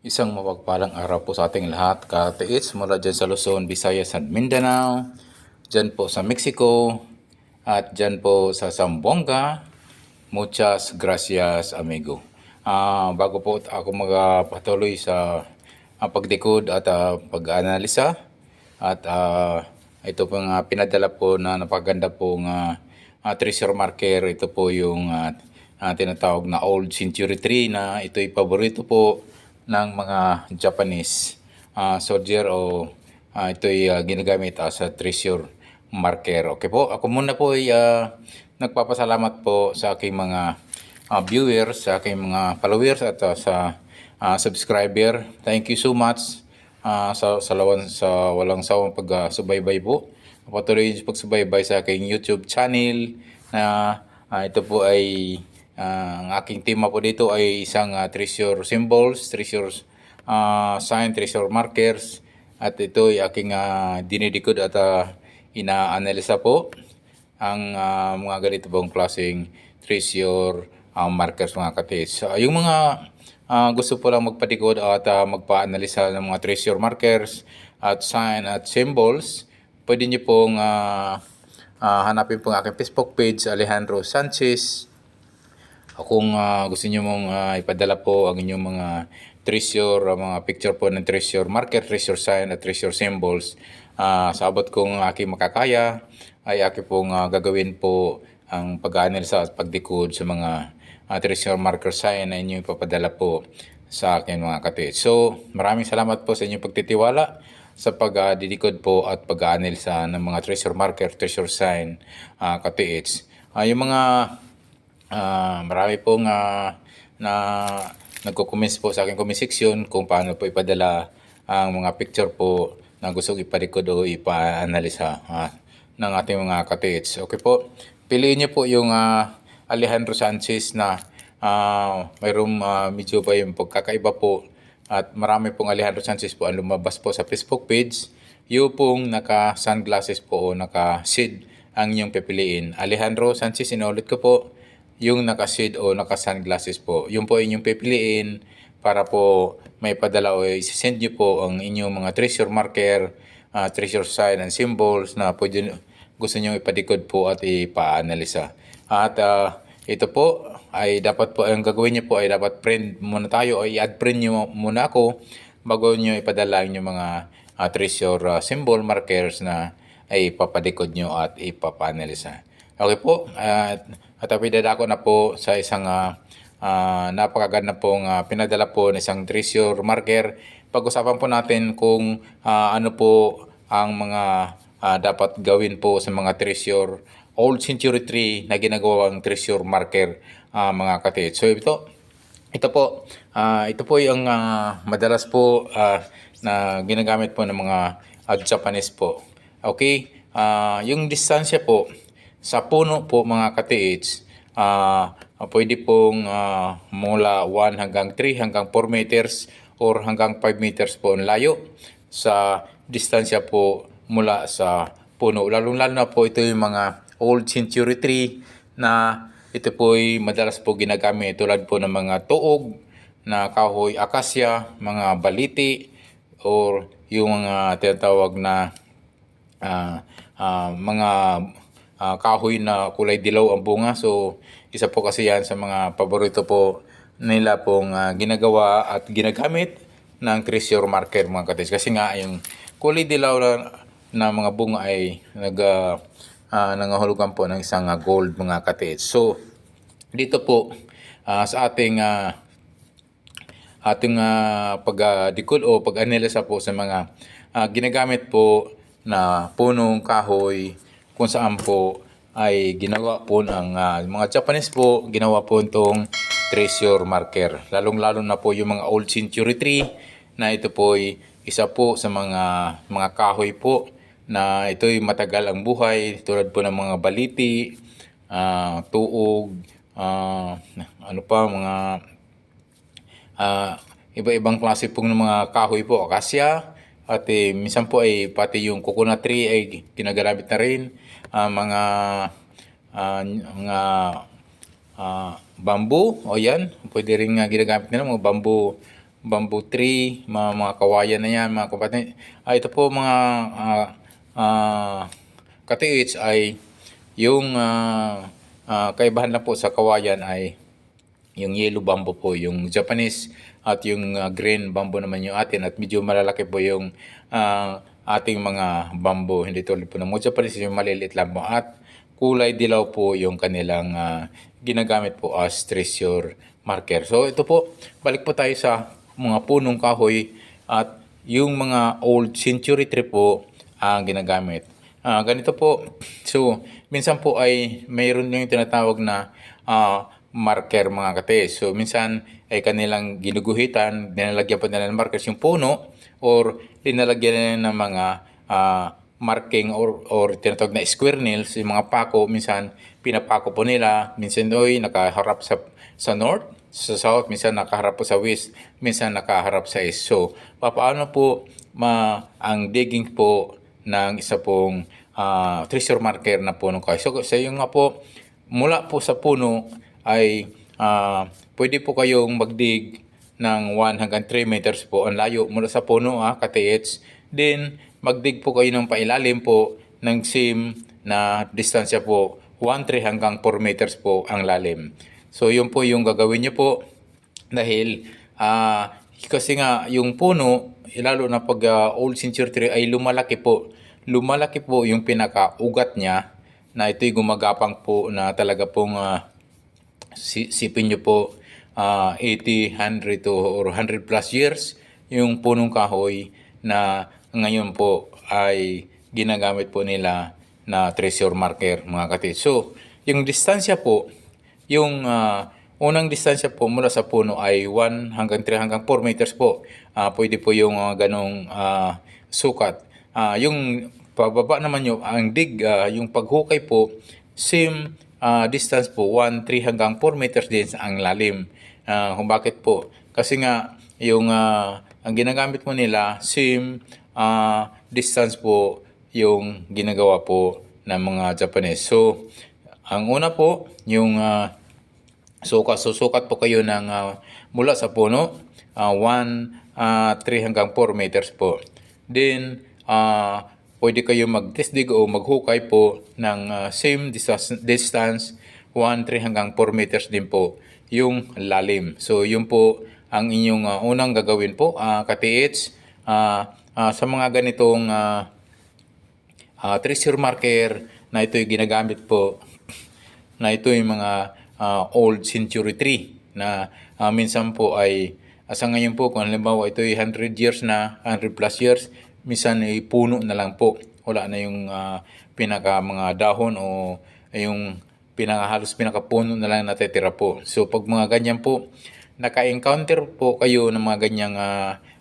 Isang mapagpalang araw po sa ating lahat, katiits mula dyan sa Luzon, Visayas at Mindanao, dyan po sa Mexico, at dyan po sa Zamboanga. Muchas gracias, amigo. Bago po ako magpatuloy sa pagdekod at pag-analisa, at ito po nga pinadala po na napaganda po nga treasure marker. Ito po yung tinatawag na Old Century Tree na ito'y paborito po ng mga Japanese soldier o ito'y ginagamit as a treasure marker. Okay po, ako muna po ay nagpapasalamat po sa aking mga viewers, sa aking mga followers at sa subscriber. Thank you so much sa walang sawang pagsubaybay po. Patuloy yung pagsubaybay sa aking YouTube channel na ito po ay ang aking tema po dito ay isang treasure symbols, treasure sign, treasure markers, at ito ay aking dinidikod at ina-analisa po ang mga ganito pong klaseng treasure markers mga katis. Yung mga gusto po lang magpadikod at magpa-analisa ng mga treasure markers at sign at symbols, pwede nyo pong hanapin po ang aking Facebook page, Alejandro Sanchez. Kung gusto niyo mong ipadala po ang inyong mga treasure, mga picture po ng treasure marker, treasure sign at treasure symbols, sa abot kong aking makakaya, ay aking pong gagawin po ang pag-analisa at pagdikod sa mga treasure marker sign na inyong ipapadala po sa akin mga katiits. So, maraming salamat po sa inyong pagtitiwala sa pagdidikod po at pag-analisa ng mga treasure marker, treasure sign, katiits. Yung mga marami pong na nagko-comments po sa aking comment section kung paano po ipadala ang mga picture po na gusto iparikod o ipa-analisa ng ating mga katiits. Okay po, piliin niyo po yung Alejandro Sanchez na mayroong medyo pa yung pagkakaiba po at marami pong Alejandro Sanchez po ang lumabas po sa Facebook page. Yung pong naka-sunglasses po o naka-shade ang inyong pipiliin. Alejandro Sanchez, inulit ko po, yung naka-shade o naka-sunglasses po. Yung po inyong pipiliin para po may padala o isisend nyo po ang inyong mga treasure marker, treasure sign and symbols na pwede, gusto nyo ipadikod po at ipa-analisa. At ito po ay dapat po, ang gagawin nyo po ay dapat print muna tayo o i-add print nyo muna ako bago nyo ipadala yung mga treasure symbol markers na ay ipapadikod nyo at ipapa-analisa. Okay po, at pinadala ko na po sa isang napakaganda pong pinadala po ng isang treasure marker. Pag-usapan po natin kung ano po ang mga dapat gawin po sa mga treasure Old Century Tree na ginagawang treasure marker mga katiits. So ito po yung madalas po na ginagamit po ng mga Japanese po. Okay, yung distansya po sa puno po mga katiits, pwede pong mula 1 hanggang 3 hanggang 4 meters or hanggang 5 meters po ang layo sa distansya po mula sa puno. Lalo na po ito yung mga Old Century Tree na ito po ay madalas po ginagamit tulad po ng mga tuog na kahoy akasya, mga baliti, or yung mga tinatawag na mga kahoy na kulay dilaw ang bunga. So, isa po kasi yan sa mga paborito po nila pong ginagawa at ginagamit ng treasure marker mga katiits. Kasi nga yung kulay dilaw na mga bunga ay nangahulugan po ng isang gold mga katiits. So, dito po sa ating pagdikod o pag-analisa po sa mga ginagamit po na punong kahoy kung saan po ay ginawa po ng mga Japanese po, ginawa po itong treasure marker. Lalong-lalo na po yung mga Old Century Tree na ito po ay isa po sa mga kahoy po na ito ay matagal ang buhay tulad po ng mga baliti, tuog, mga iba-ibang klase pong ng mga kahoy po, akasya, at minsan po ay pati yung coconut tree ay ginagamit na rin. Mga bamboo, o yan, pwede rin ginagamit nila mga bamboo bamboo tree, mga kawayan na yan, mga kapatid. Ito po mga katiits ay yung kaibahan lang po sa kawayan ay yung yellow bamboo po, yung Japanese, at yung green bamboo naman yung atin, at medyo malalaki po yung ating mga bamboo. Hindi tulad po ng mga Japanese, yung maliliit lang po, at kulay dilaw po yung kanilang ginagamit po as treasure marker. So ito po, balik po tayo sa mga punong kahoy at yung mga old century tree po ang ginagamit. Ganito po, so minsan po ay mayroon yung tinatawag na marker mga kate. So minsan ay kanilang ginuguhitan, dinalagyan po nila ng markers yung puno, or dinalagyan nila ng mga marking or tinatawag na square nails, yung mga pako. Minsan pinapako po nila, minsan nakaharap sa north, sa south, minsan nakaharap po sa west, minsan nakaharap sa east. So paano po ang digging po ng isa pong treasure marker na punong kahoy? So sa yung nga po, mula po sa puno ay pwede po kayong magdig ng 1 hanggang 3 meters po ang layo mula sa puno, katiits. Then magdig po kayo ng pailalim po ng same na distansya po, 1-3 hanggang 4 meters po ang lalim. So yun po yung gagawin nyo po, dahil kasi nga yung puno, lalo na pag old century tree, ay lumalaki po yung pinaka-ugat niya, na ito'y gumagapang po na talaga pong sipin nyo po 80, 100 or 100 plus years yung punong kahoy na ngayon po ay ginagamit po nila na treasure marker mga kapatid. So yung distansya po, yung unang distansya po mula sa puno ay 1 hanggang 3 hanggang 4 meters po. Pwede po yung ganong sukat. Yung pababa naman yung ang dig, yung paghukay po, same distance po, 1, 3 hanggang 4 meters din ang lalim. Kung bakit po? Kasi nga yung ang ginagamit mo nila, same distance po yung ginagawa po ng mga Japanese. So ang una po, yung susukat po kayo ng mula sa puno, 3 hanggang 4 meters po. Then pwede kayo mag-tisdig o maghukay po ng same distance, 1, 3 hanggang 4 meters din po yung lalim. So yun po ang inyong unang gagawin po, katiits, sa mga ganitong treasure marker na ito'y ginagamit po, na ito'y mga old century tree na minsan po ay sa ngayon po, kung halimbawa ito'y 100 years na, 100 plus years, minsan ay puno na lang po. Wala na yung pinaka mga dahon o yung halos pinakapuno na lang natitira po. So pag mga ganyan po, naka-encounter po kayo ng mga ganyang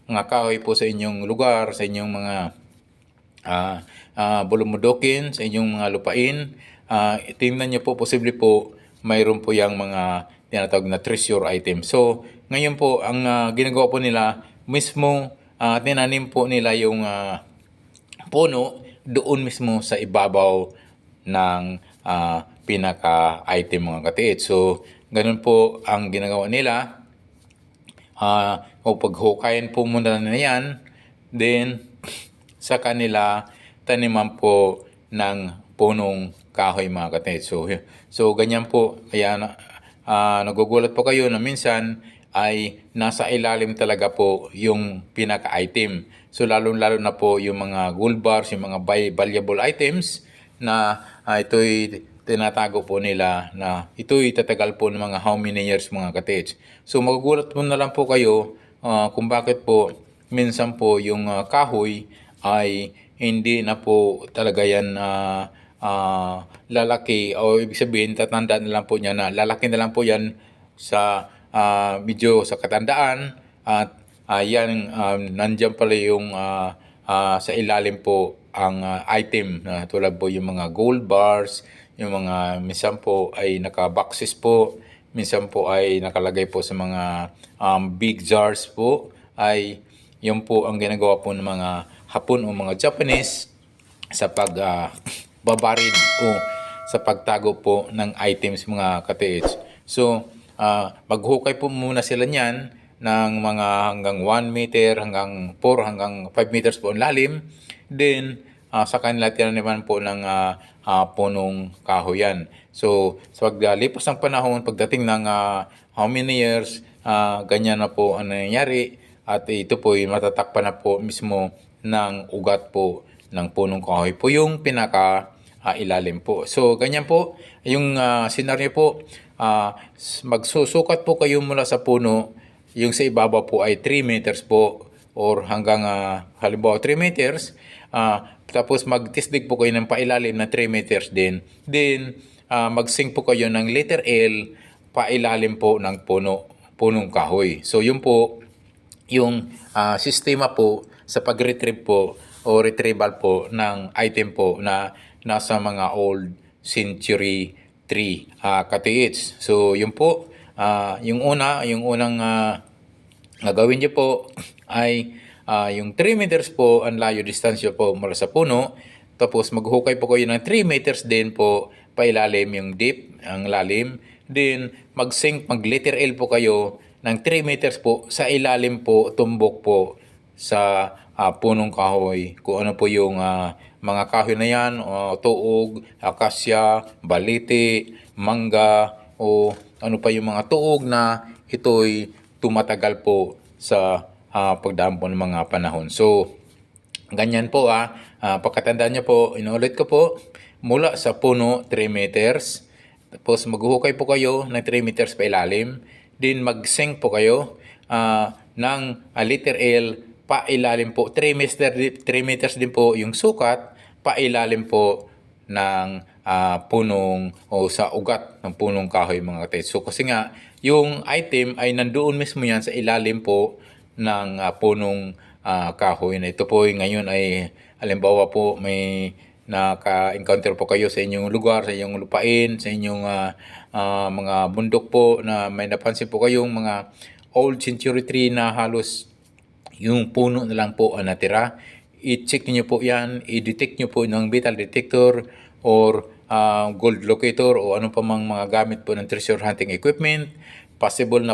mga kahoy po sa inyong lugar, sa inyong mga bulumudokin, sa inyong mga lupain, tingnan nyo po, posible po mayroon po yung mga tinatawag na treasure item. So ngayon po, ang ginagawa po nila, mismo tinanim po nila yung puno doon mismo sa ibabaw ng pinaka-item mga katiit. So, ganun po ang ginagawa nila. O paghukayan po muna na yan, then sa kanila taniman po ng punong kahoy mga katiit. So ganyan po. Kaya nagugulat po kayo na minsan ay nasa ilalim talaga po yung pinaka-item. So lalo-lalo na po yung mga gold bars, yung mga valuable items na ito'y tinatago po nila, na ito'y tatagal po ng mga how many years mga katiits. So magugulat po na lang po kayo kung bakit po minsan po yung kahoy ay hindi na po talaga yan lalaki, o ibig sabihin tatanda na lang po niya, na lalaki na lang po yan sa medyo sa katandaan, at yan nandiyan pala yung sa ilalim po ang item, na tulad po yung mga gold bars, yung mga minsan po ay naka-boxes po, minsan po ay nakalagay po sa mga big jars po, ay yun po ang ginagawa po ng mga Hapon o mga Japanese sa pagbabarid o sa pagtago po ng items mga katiits. So maghukay po muna sila niyan, ng mga hanggang 1 meter, hanggang 4, hanggang 5 meters po ang lalim. Then, sa kanila tinaniman po ng punong kahoy yan. So, sa paglipas ng panahon, pagdating ng how many years, ganyan na po ang nangyayari. At ito po ay matatakpan na po mismo ng ugat po ng punong kahoy po yung pinaka ilalim po. So, ganyan po yung senaryo po. Magsusukat po kayo mula sa puno. Yung sa ibaba po ay 3 meters po or hanggang halimbawa 3 meters. Tapos magtisdig po kayo ng pailalim na 3 meters din. Then, mag-sink po kayo ng letter L pailalim po ng punong kahoy. So, yun po yung sistema po sa pag-retrieve po o retrieval po ng item po na nasa mga old century tree katiits. So, yun po, yung unang gagawin niyo po ay yung 3 meters po ang layo distansya po mula sa puno. Tapos maghukay po kayo ng 3 meters din po pailalim yung deep, ang lalim. Then mag-letter L po kayo ng 3 meters po sa ilalim po, tumbok po sa punong kahoy. Kung ano po yung mga kahoy na yan, tuog, akasya, baliti, mangga, o ano pa yung mga tuog na ito'y tumatagal po sa pagdaan po ng mga panahon. So, ganyan po pagkatandaan niyo po, inulit ko po, mula sa puno 3 meters, tapos maghuhukay po kayo ng 3 meters pa ilalim, din mag-sink po kayo ng letter L pa ilalim po 3 meters din po yung sukat pa ilalim po ng punong o sa ugat ng punong kahoy mga katiits. So kasi nga yung item ay nandoon mismo yan sa ilalim po ng punong kahoy na ito po ngayon ay halimbawa po may naka-encounter po kayo sa inyong lugar, sa inyong lupain, sa inyong mga bundok po na may napansin po kayong mga old century tree na halos yung puno na lang po ang natira. I-check niyo po yan, i-detect niyo po ng metal detector or gold locator o ano pa mang mga gamit po ng treasure hunting equipment. Possible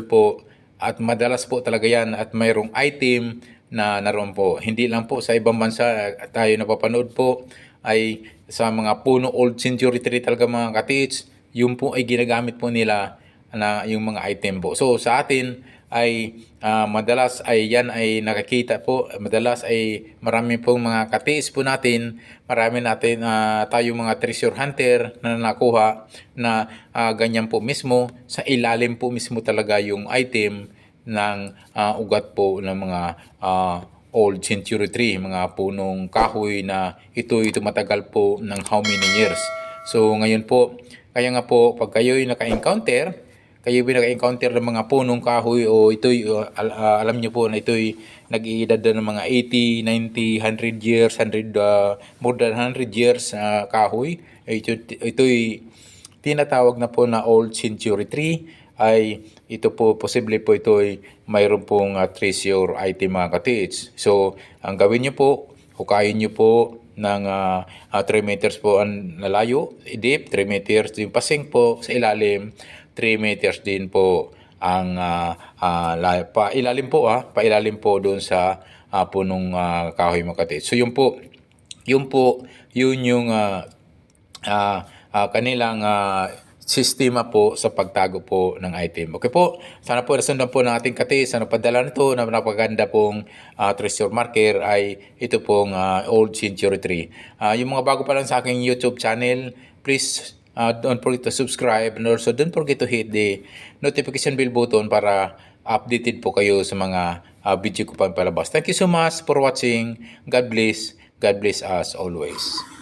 po at madalas po talaga yan at mayroong item na naroon po. Hindi lang po sa ibang bansa tayo napapanood po ay sa mga puno old century tree talaga mga katiits, yung po ay ginagamit po nila na yung mga item po. So sa atin ay madalas ay yan ay nakikita po, madalas ay marami pong mga katiis po natin, marami natin tayo mga treasure hunter na nakuha na ganyan po mismo, sa ilalim po mismo talaga yung item ng ugat po ng mga old century tree, mga punong kahoy na ito'y tumatagal po ng how many years. So ngayon po, kaya nga po pag kayo'y naka-encounter ng mga punong kahoy o ito'y alam niyo po na ito'y nag-iedad ng mga 80, 90, 100 years, more than 100 years kahoy. Ito'y tinatawag na po na old century tree. Ay ito po, posible po ito ay mayroon pong treasure item mga katiits. So, ang gawin nyo po, hukayin nyo po ng 3 meters po ang nalayo, deep, 3 meters din pasing po sa ilalim, 3 meters din po ang pailalim po doon sa punong kahoy mga katiits. So, yun yung kanilang sistema po sa pagtago po ng item. Okay po, sana po nasundan po ng ating katiis. Ano padala nito na napaganda pong treasure marker ay ito pong old century tree. Yung mga bago pa lang sa aking YouTube channel, please don't forget to subscribe and also don't forget to hit the notification bell button para updated po kayo sa mga video ko pa palabas. Thank you so much for watching. God bless us always.